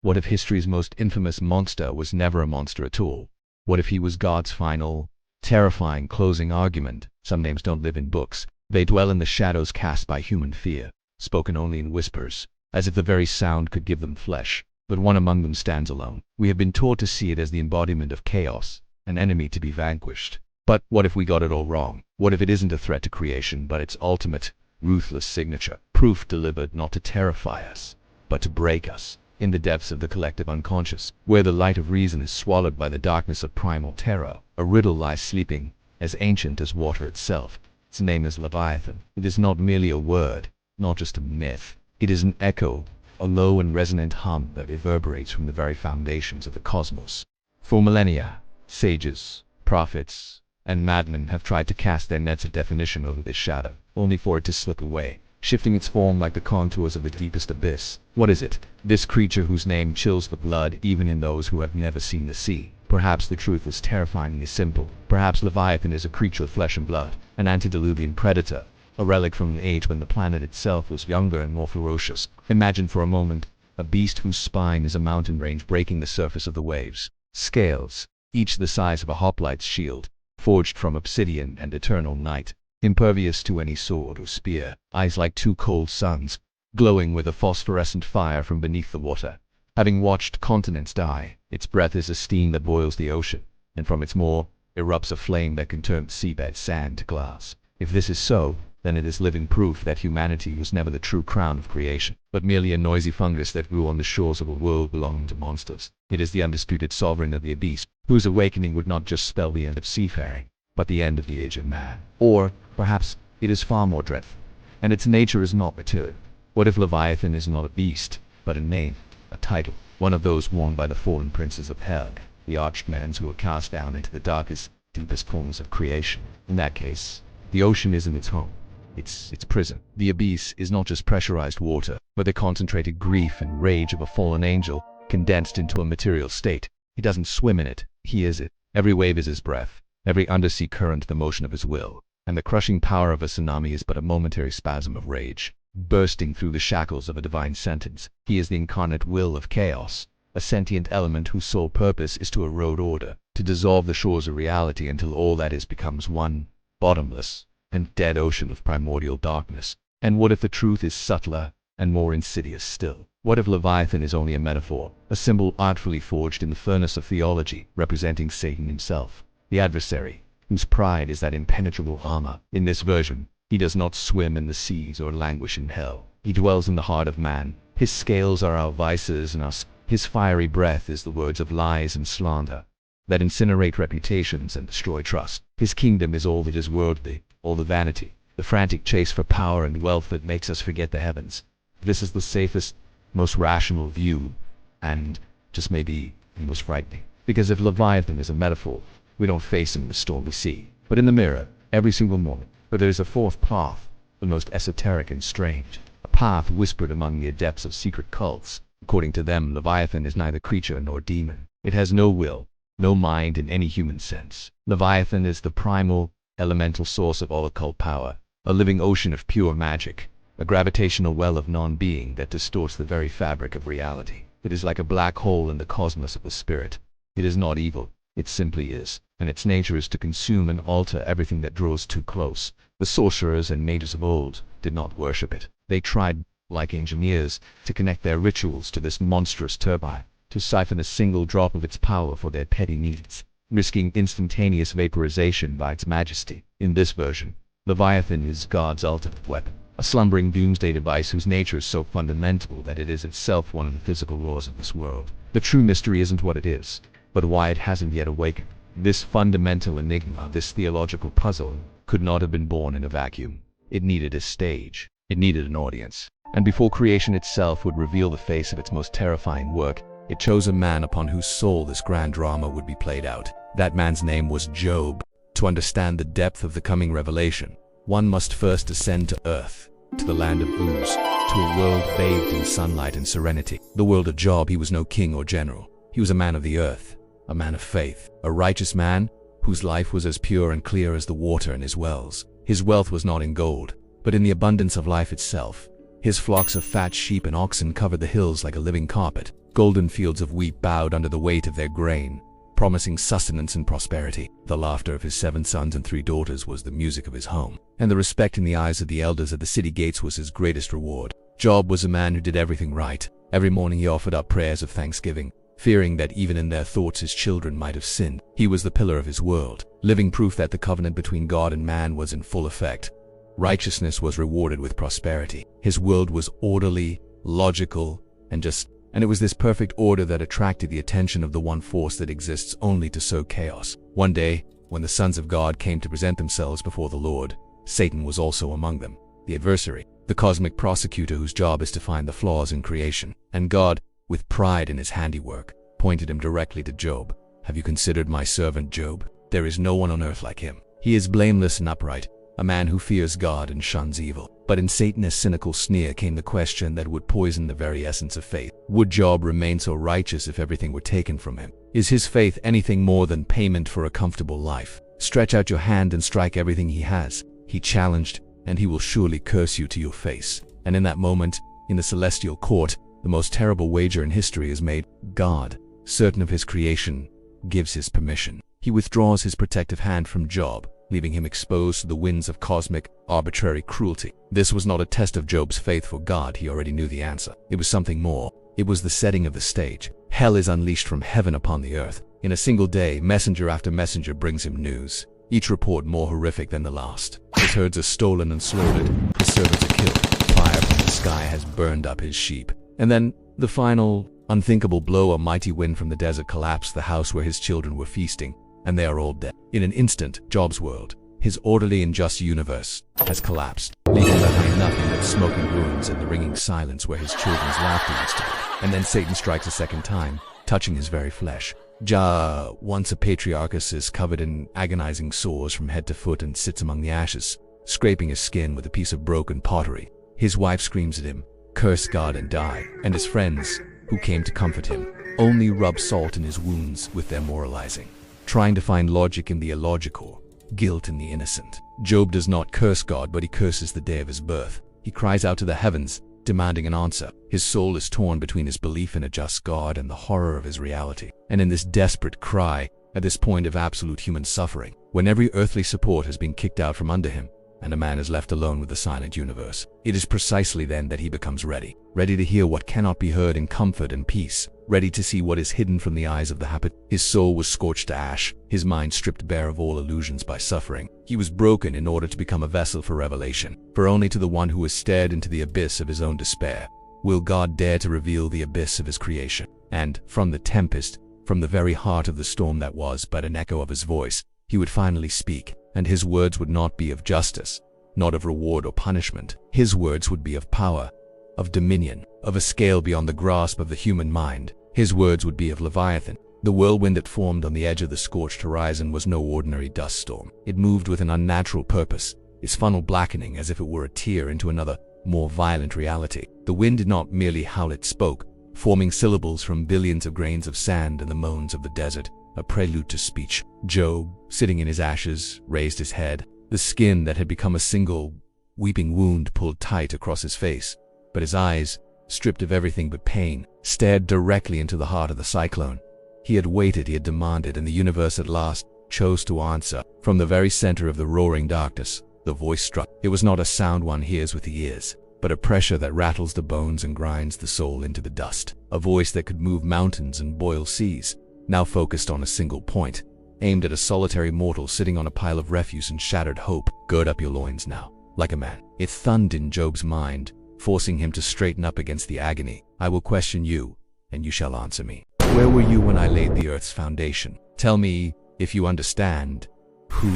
What if history's most infamous monster was never a monster at all? What if he was God's final, terrifying closing argument? Some names don't live in books. They dwell in the shadows cast by human fear, spoken only in whispers, as if the very sound could give them flesh. But one among them stands alone. We have been taught to see it as the embodiment of chaos, an enemy to be vanquished. But what if we got it all wrong? What if it isn't a threat to creation, but its ultimate, ruthless signature? Proof delivered not to terrify us, but to break us. In the depths of the collective unconscious, where the light of reason is swallowed by the darkness of primal terror, a riddle lies sleeping, as ancient as water itself. Its name is Leviathan. It is not merely a word, not just a myth. It is an echo, a low and resonant hum that reverberates from the very foundations of the cosmos. For millennia, sages, prophets, and madmen have tried to cast their nets of definition over this shadow, only for it to slip away, shifting its form like the contours of the deepest abyss. What is it? This creature whose name chills the blood even in those who have never seen the sea. Perhaps the truth is terrifyingly simple. Perhaps Leviathan is a creature of flesh and blood, an antediluvian predator, a relic from an age when the planet itself was younger and more ferocious. Imagine for a moment a beast whose spine is a mountain range breaking the surface of the waves. Scales, each the size of a hoplite's shield, forged from obsidian and eternal night, impervious to any sword or spear. Eyes like two cold suns, glowing with a phosphorescent fire from beneath the water. Having watched continents die, its breath is a steam that boils the ocean, and from its maw erupts a flame that can turn seabed sand to glass. If this is so, then it is living proof that humanity was never the true crown of creation, but merely a noisy fungus that grew on the shores of a world belonging to monsters. It is the undisputed sovereign of the abyss, whose awakening would not just spell the end of seafaring, but the end of the age of man. Or, perhaps, it is far more dreadful, and its nature is not material. What if Leviathan is not a beast, but a name, a title, one of those worn by the fallen princes of hell, the archdemons who were cast down into the darkest, deepest corners of creation? In that case, the ocean isn't its home. It's prison. The abyss is not just pressurized water, but the concentrated grief and rage of a fallen angel, condensed into a material state. He doesn't swim in it, he is it. Every wave is his breath, every undersea current the motion of his will, and the crushing power of a tsunami is but a momentary spasm of rage, bursting through the shackles of a divine sentence. He is the incarnate will of chaos, a sentient element whose sole purpose is to erode order, to dissolve the shores of reality until all that is becomes one bottomless and dead ocean of primordial darkness. And what if the truth is subtler and more insidious still? What if Leviathan is only a metaphor, a symbol artfully forged in the furnace of theology, representing Satan himself, the adversary, whose pride is that impenetrable armor? In this version, he does not swim in the seas or languish in hell. He dwells in the heart of man. His scales are our vices and his fiery breath is the words of lies and slander that incinerate reputations and destroy trust. His kingdom is all that is worldly, all the vanity, the frantic chase for power and wealth that makes us forget the heavens. This is the safest, most rational view, and, just maybe, the most frightening. Because if Leviathan is a metaphor, we don't face him in the stormy sea, but in the mirror, every single moment. But there is a fourth path, the most esoteric and strange, a path whispered among the adepts of secret cults. According to them, Leviathan is neither creature nor demon. It has no will, no mind in any human sense. Leviathan is the primal, elemental source of all occult power, a living ocean of pure magic, a gravitational well of non-being that distorts the very fabric of reality. It is like a black hole in the cosmos of the spirit. It is not evil, it simply is, and its nature is to consume and alter everything that draws too close. The sorcerers and mages of old did not worship it. They tried, like engineers, to connect their rituals to this monstrous turbine, to siphon a single drop of its power for their petty needs, risking instantaneous vaporization by its majesty. In this version, Leviathan is God's ultimate weapon, a slumbering doomsday device whose nature is so fundamental that it is itself one of the physical laws of this world. The true mystery isn't what it is, but why it hasn't yet awakened. This fundamental enigma, this theological puzzle, could not have been born in a vacuum. It needed a stage. It needed an audience. And before creation itself would reveal the face of its most terrifying work, it chose a man upon whose soul this grand drama would be played out. That man's name was Job. To understand the depth of the coming revelation, one must first ascend to earth, to the land of Uz, to a world bathed in sunlight and serenity. The world of Job. He was no king or general. He was a man of the earth, a man of faith, a righteous man whose life was as pure and clear as the water in his wells. His wealth was not in gold, but in the abundance of life itself. His flocks of fat sheep and oxen covered the hills like a living carpet. Golden fields of wheat bowed under the weight of their grain, promising sustenance and prosperity. The laughter of his 7 sons and 3 daughters was the music of his home, and the respect in the eyes of the elders at the city gates was his greatest reward. Job was a man who did everything right. Every morning he offered up prayers of thanksgiving, fearing that even in their thoughts his children might have sinned. He was the pillar of his world, living proof that the covenant between God and man was in full effect. Righteousness was rewarded with prosperity. His world was orderly, logical, and just. And it was this perfect order that attracted the attention of the one force that exists only to sow chaos. One day, when the sons of God came to present themselves before the Lord, Satan was also among them, the adversary, the cosmic prosecutor whose job is to find the flaws in creation. And God, with pride in his handiwork, pointed him directly to Job. "Have you considered my servant Job? There is no one on earth like him. He is blameless and upright, a man who fears God and shuns evil." But in Satan's cynical sneer came the question that would poison the very essence of faith. Would Job remain so righteous if everything were taken from him? Is his faith anything more than payment for a comfortable life? "Stretch out your hand and strike everything he has," he challenged, "and he will surely curse you to your face." And in that moment, in the celestial court, the most terrible wager in history is made. God, certain of his creation, gives his permission. He withdraws his protective hand from Job, leaving him exposed to the winds of cosmic, arbitrary cruelty. This was not a test of Job's faith for God. He already knew the answer. It was something more. It was the setting of the stage. Hell is unleashed from heaven upon the earth. In a single day, messenger after messenger brings him news, each report more horrific than the last. His herds are stolen and slaughtered. His servants are killed. Fire from the sky has burned up his sheep. And then, the final, unthinkable blow, a mighty wind from the desert collapsed the house where his children were feasting, and they are all dead. In an instant, Job's world, his orderly and just universe, has collapsed, leaving behind nothing but smoking ruins and the ringing silence where his children's laughter used to be. And then Satan strikes a second time, touching his very flesh. Once a patriarchus, is covered in agonizing sores from head to foot and sits among the ashes, scraping his skin with a piece of broken pottery. His wife screams at him, "Curse God and die." And his friends, who came to comfort him, only rub salt in his wounds with their moralizing, trying to find logic in the illogical, guilt in the innocent. Job does not curse God, but he curses the day of his birth. He cries out to the heavens, demanding an answer. His soul is torn between his belief in a just God and the horror of his reality. And in this desperate cry, at this point of absolute human suffering, when every earthly support has been kicked out from under him, and a man is left alone with the silent universe, it is precisely then that he becomes ready to hear what cannot be heard in comfort and peace, ready to see what is hidden from the eyes of the happy. His soul was scorched to ash, his mind stripped bare of all illusions by suffering. He was broken in order to become a vessel for revelation, for only to the one who has stared into the abyss of his own despair will God dare to reveal the abyss of his creation. And from the tempest, from the very heart of the storm that was but an echo of his voice, he would finally speak, and his words would not be of justice, not of reward or punishment. His words would be of power, of dominion, of a scale beyond the grasp of the human mind. His words would be of Leviathan. The whirlwind that formed on the edge of the scorched horizon was no ordinary dust storm. It moved with an unnatural purpose, its funnel blackening as if it were a tear into another, more violent reality. The wind did not merely howl, it spoke, forming syllables from billions of grains of sand and the moans of the desert, a prelude to speech. Job, sitting in his ashes, raised his head. The skin that had become a single, weeping wound pulled tight across his face, but his eyes, stripped of everything but pain, stared directly into the heart of the cyclone. He had waited, he had demanded, and the universe at last chose to answer. From the very center of the roaring darkness, the voice struck. It was not a sound one hears with the ears, but a pressure that rattles the bones and grinds the soul into the dust. A voice that could move mountains and boil seas, now focused on a single point, aimed at a solitary mortal sitting on a pile of refuse and shattered hope. "Gird up your loins now, like a man." It thundered in Job's mind, forcing him to straighten up against the agony. "I will question you, and you shall answer me. Where were you when I laid the earth's foundation? Tell me, if you understand, who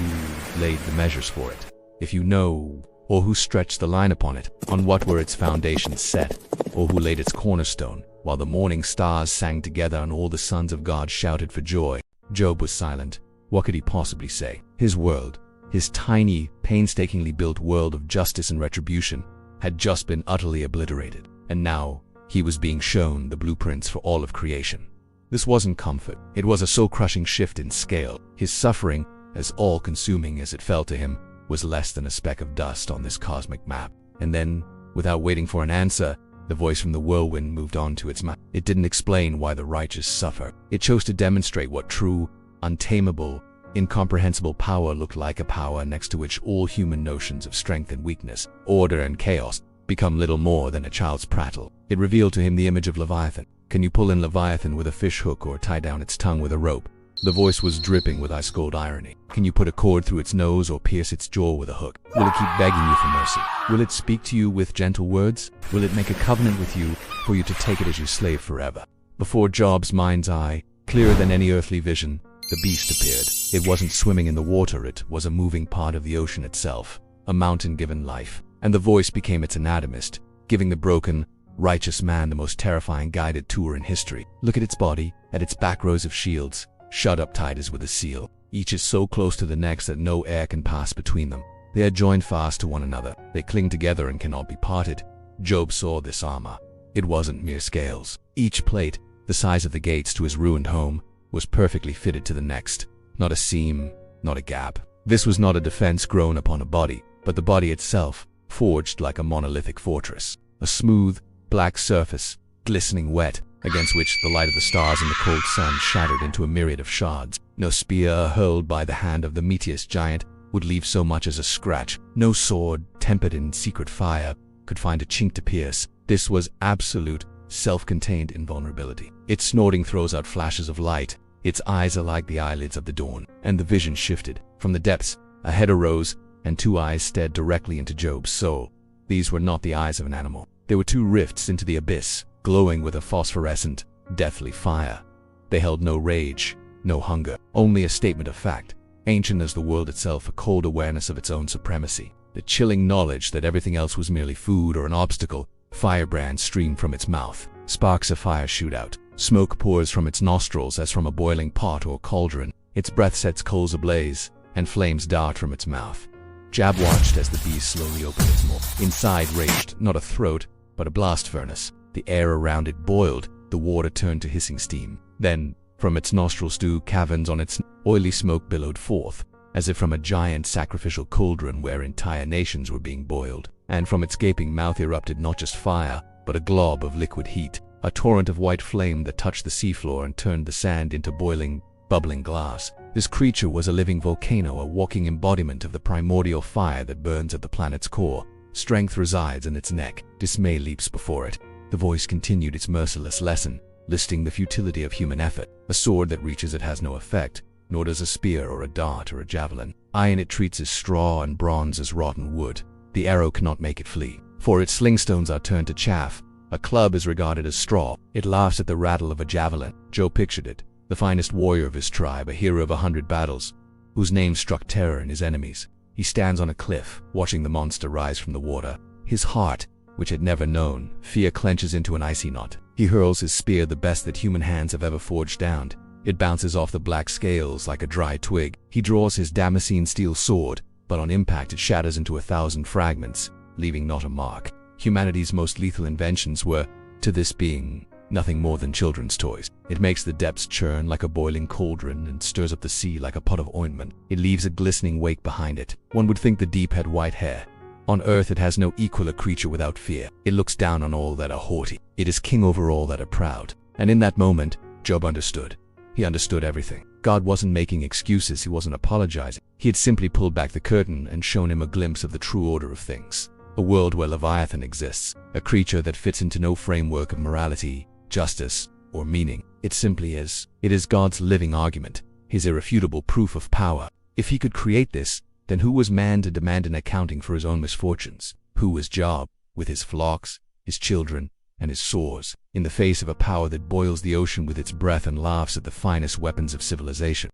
laid the measures for it? If you know, or who stretched the line upon it? On what were its foundations set, or who laid its cornerstone? While the morning stars sang together and all the sons of God shouted for joy." Job was silent. What could he possibly say? His world, his tiny, painstakingly built world of justice and retribution, had just been utterly obliterated, and now he was being shown the blueprints for all of creation. This wasn't comfort. It was a soul-crushing shift in scale. His suffering, as all-consuming as it felt to him, was less than a speck of dust on this cosmic map. And then, Without waiting for an answer, the voice from the whirlwind moved on to its mouth. It didn't explain why the righteous suffer. It chose to demonstrate what true, untamable, incomprehensible power looked like, a power next to which all human notions of strength and weakness, order and chaos, become little more than a child's prattle. It revealed to him the image of Leviathan. Can you pull in Leviathan with a fish hook or tie down its tongue with a rope? The voice was dripping with ice-cold irony. Can you put a cord through its nose or pierce its jaw with a hook? Will it keep begging you for mercy? Will it speak to you with gentle words? Will it make a covenant with you for you to take it as your slave forever? Before Job's mind's eye, clearer than any earthly vision, the beast appeared. It wasn't swimming in the water, it was a moving part of the ocean itself, a mountain given life. And the voice became its anatomist, giving the broken, righteous man the most terrifying guided tour in history. Look at its body, at its back rows of shields, shut up tight as with a seal. Each is so close to the next that no air can pass between them. They are joined fast to one another. They cling together and cannot be parted. Job saw this armor. It wasn't mere scales. Each plate, the size of the gates to his ruined home, was perfectly fitted to the next. Not a seam, not a gap. This was not a defense grown upon a body, but the body itself, forged like a monolithic fortress. A smooth, black surface, glistening wet, against which the light of the stars and the cold sun shattered into a myriad of shards. No spear hurled by the hand of the mightiest giant would leave so much as a scratch. No sword, tempered in secret fire, could find a chink to pierce. This was absolute, self-contained invulnerability. Its snorting throws out flashes of light. Its eyes are like the eyelids of the dawn. And the vision shifted. From the depths, a head arose, and two eyes stared directly into Job's soul. These were not the eyes of an animal. They were two rifts into the abyss, glowing with a phosphorescent, deathly fire. They held no rage, no hunger, only a statement of fact, ancient as the world itself, a cold awareness of its own supremacy. The chilling knowledge that everything else was merely food or an obstacle. Firebrands stream from its mouth. Sparks of fire shoot out. Smoke pours from its nostrils as from a boiling pot or cauldron. Its breath sets coals ablaze, and flames dart from its mouth. Job watched as the beast slowly opened its maw. Inside raged not a throat, but a blast furnace. The air around it boiled, the water turned to hissing steam. Then, from its nostrils to caverns on its oily smoke billowed forth, as if from a giant sacrificial cauldron where entire nations were being boiled. And from its gaping mouth erupted not just fire, but a glob of liquid heat, a torrent of white flame that touched the seafloor and turned the sand into boiling, bubbling glass. This creature was a living volcano, a walking embodiment of the primordial fire that burns at the planet's core. Strength resides in its neck. Dismay leaps before it. The voice continued its merciless lesson, listing the futility of human effort. A sword that reaches it has no effect, nor does a spear or a dart or a javelin. Iron it treats as straw and bronze as rotten wood. The arrow cannot make it flee, for its slingstones are turned to chaff. A club is regarded as straw. It laughs at the rattle of a javelin. Job pictured it, the finest warrior of his tribe, a hero of 100 battles, whose name struck terror in his enemies. He stands on a cliff, watching the monster rise from the water. His heart, which had never known fear, clenches into an icy knot. He hurls his spear, the best that human hands have ever forged down. It bounces off the black scales like a dry twig. He draws his Damascene steel sword, but on impact it shatters into 1,000 fragments, leaving not a mark. Humanity's most lethal inventions were, to this being, nothing more than children's toys. It makes the depths churn like a boiling cauldron and stirs up the sea like a pot of ointment. It leaves a glistening wake behind it. One would think the deep had white hair. On earth it has no equal, a creature without fear. It looks down on all that are haughty. It is king over all that are proud. And in that moment, Job understood. He understood everything. God wasn't making excuses, he wasn't apologizing. He had simply pulled back the curtain and shown him a glimpse of the true order of things. A world where Leviathan exists, a creature that fits into no framework of morality, justice, or meaning. It simply is. It is God's living argument, his irrefutable proof of power. If he could create this, then who was man to demand an accounting for his own misfortunes? Who was Job, with his flocks, his children, and his sores, in the face of a power that boils the ocean with its breath and laughs at the finest weapons of civilization?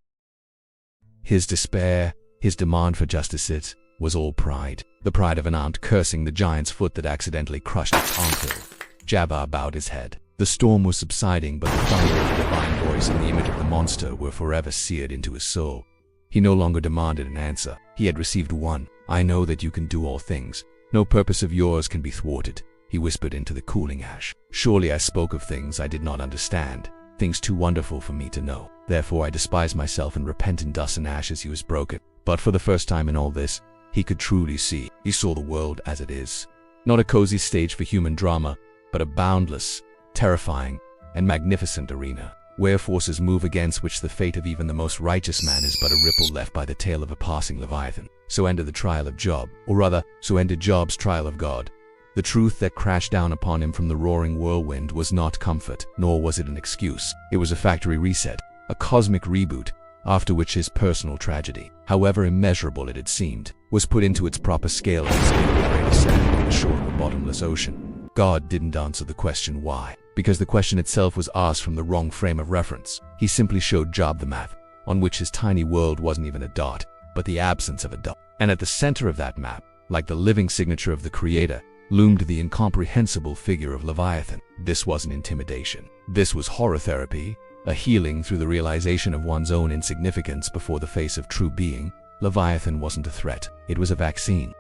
His despair, his demand for justice, was all pride. The pride of an ant cursing the giant's foot that accidentally crushed its armpit. Jabbar bowed his head. The storm was subsiding, but the thunder of the divine voice and the image of the monster were forever seared into his soul. He no longer demanded an answer. He had received one. I know that you can do all things. No purpose of yours can be thwarted, he whispered into the cooling ash. Surely I spoke of things I did not understand, things too wonderful for me to know. Therefore I despise myself and repent in dust and ashes. He was broken. But for the first time in all this, he could truly see. He saw the world as it is. Not a cozy stage for human drama, but a boundless, terrifying, and magnificent arena, where forces move against which the fate of even the most righteous man is but a ripple left by the tail of a passing Leviathan. So ended the trial of Job, or rather, so ended Job's trial of God. The truth that crashed down upon him from the roaring whirlwind was not comfort, nor was it an excuse. It was a factory reset, a cosmic reboot, after which his personal tragedy, however immeasurable it had seemed, was put into its proper scale on the scale of greater sand on the shore of a bottomless ocean. God didn't answer the question why, because the question itself was asked from the wrong frame of reference. He simply showed Job the map, on which his tiny world wasn't even a dot, but the absence of a dot. And at the center of that map, like the living signature of the Creator, loomed the incomprehensible figure of Leviathan. This wasn't intimidation. This was horror therapy, a healing through the realization of one's own insignificance before the face of true being. Leviathan wasn't a threat. It was a vaccine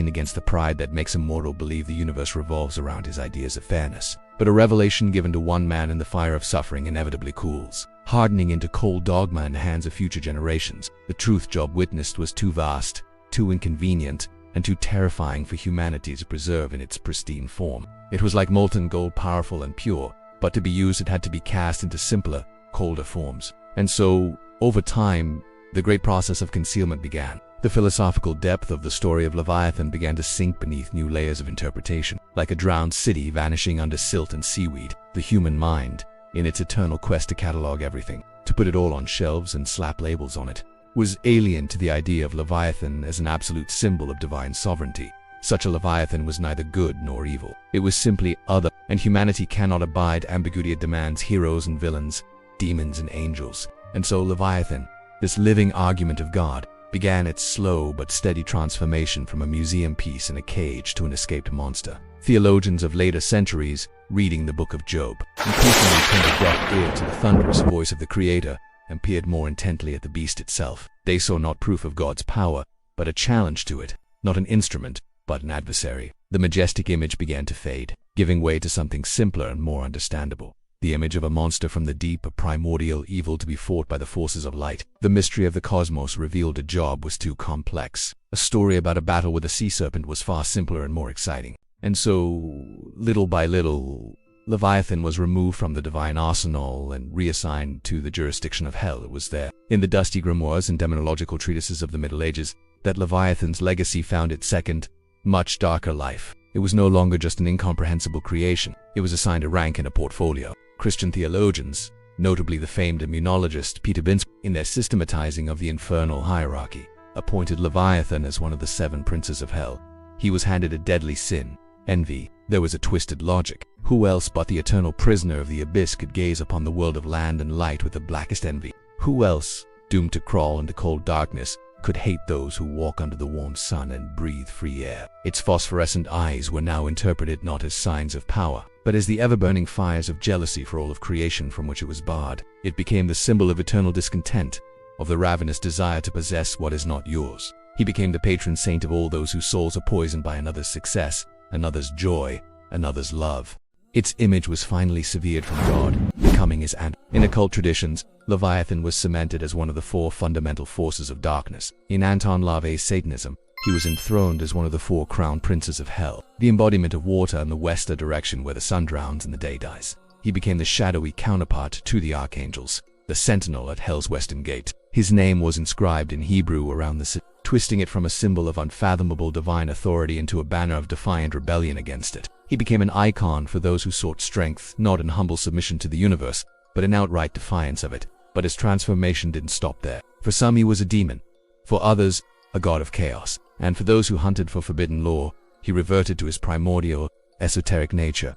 against the pride that makes a mortal believe the universe revolves around his ideas of fairness. But a revelation given to one man in the fire of suffering inevitably cools, hardening into cold dogma in the hands of future generations. The truth Job witnessed was too vast, too inconvenient, and too terrifying for humanity to preserve in its pristine form. It was like molten gold, powerful and pure, but to be used it had to be cast into simpler, colder forms. And so, over time, the great process of concealment began. The philosophical depth of the story of Leviathan began to sink beneath new layers of interpretation. Like a drowned city vanishing under silt and seaweed, the human mind, in its eternal quest to catalog everything, to put it all on shelves and slap labels on it, was alien to the idea of Leviathan as an absolute symbol of divine sovereignty. Such a Leviathan was neither good nor evil. It was simply other, and humanity cannot abide ambiguity. It demands heroes and villains, demons and angels. And so Leviathan, this living argument of God, began its slow but steady transformation from a museum piece in a cage to an escaped monster. Theologians of later centuries, reading the book of Job, increasingly turned a deaf ear to the thunderous voice of the Creator and peered more intently at the beast itself. They saw not proof of God's power, but a challenge to it, not an instrument, but an adversary. The majestic image began to fade, giving way to something simpler and more understandable. The image of a monster from the deep, a primordial evil to be fought by the forces of light. The mystery of the cosmos revealed to Job was too complex. A story about a battle with a sea serpent was far simpler and more exciting. And so, little by little, Leviathan was removed from the divine arsenal and reassigned to the jurisdiction of hell. It was there, in the dusty grimoires and demonological treatises of the Middle Ages, that Leviathan's legacy found its second, much darker life. It was no longer just an incomprehensible creation. It was assigned a rank and a portfolio. Christian theologians, notably the famed immunologist Peter Binsk, in their systematizing of the infernal hierarchy, appointed Leviathan as one of the 7 princes of hell. He was handed a deadly sin, envy. There was a twisted logic. Who else but the eternal prisoner of the abyss could gaze upon the world of land and light with the blackest envy? Who else, doomed to crawl into cold darkness, could hate those who walk under the warm sun and breathe free air? Its phosphorescent eyes were now interpreted not as signs of power, but as the ever-burning fires of jealousy for all of creation from which it was barred. It became the symbol of eternal discontent, of the ravenous desire to possess what is not yours. He became the patron saint of all those whose souls are poisoned by another's success, another's joy, another's love. Its image was finally severed from God, becoming his ant. In occult traditions, Leviathan was cemented as one of the 4 fundamental forces of darkness. In Anton LaVey's Satanism, he was enthroned as one of the 4 crown princes of hell, the embodiment of water in the western direction where the sun drowns and the day dies. He became the shadowy counterpart to the archangels, the sentinel at hell's western gate. His name was inscribed in Hebrew around the city, twisting it from a symbol of unfathomable divine authority into a banner of defiant rebellion against it. He became an icon for those who sought strength, not in humble submission to the universe, but in outright defiance of it. But his transformation didn't stop there. For some he was a demon, for others a god of chaos, and for those who hunted for forbidden lore, he reverted to his primordial, esoteric nature,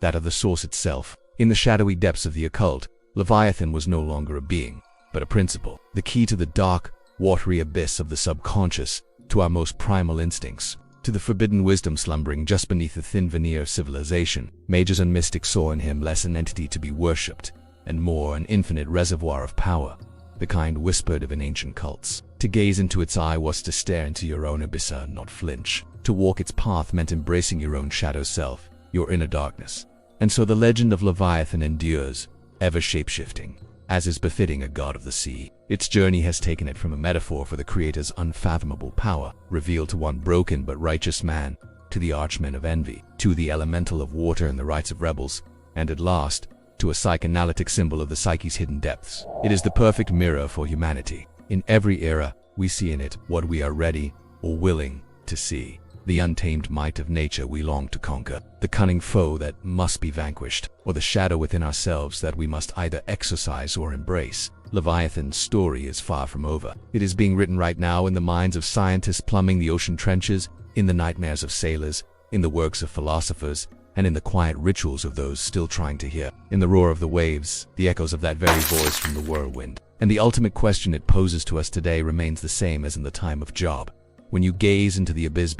that of the source itself. In the shadowy depths of the occult, Leviathan was no longer a being, but a principle, the key to the dark, watery abyss of the subconscious, to our most primal instincts, to the forbidden wisdom slumbering just beneath the thin veneer of civilization. Mages and mystics saw in him less an entity to be worshipped, and more an infinite reservoir of power, the kind whispered of in ancient cults. To gaze into its eye was to stare into your own abyss and not flinch. To walk its path meant embracing your own shadow self, your inner darkness. And so the legend of Leviathan endures, ever shape-shifting, as is befitting a god of the sea. Its journey has taken it from a metaphor for the Creator's unfathomable power, revealed to one broken but righteous man, to the archmen of envy, to the elemental of water and the rites of rebels, and at last, to a psychoanalytic symbol of the psyche's hidden depths. It is the perfect mirror for humanity. In every era, we see in it what we are ready or willing to see. The untamed might of nature we long to conquer, the cunning foe that must be vanquished, or the shadow within ourselves that we must either exorcise or embrace. Leviathan's story is far from over. It is being written right now in the minds of scientists plumbing the ocean trenches, in the nightmares of sailors, in the works of philosophers, and in the quiet rituals of those still trying to hear. In the roar of the waves, the echoes of that very voice from the whirlwind. And the ultimate question it poses to us today remains the same as in the time of Job. When you gaze into the abyss,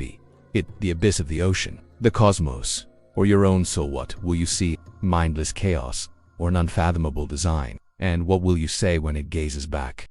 the abyss of the ocean, the cosmos, or your own soul, what will you see? Mindless chaos, or an unfathomable design? And what will you say when it gazes back?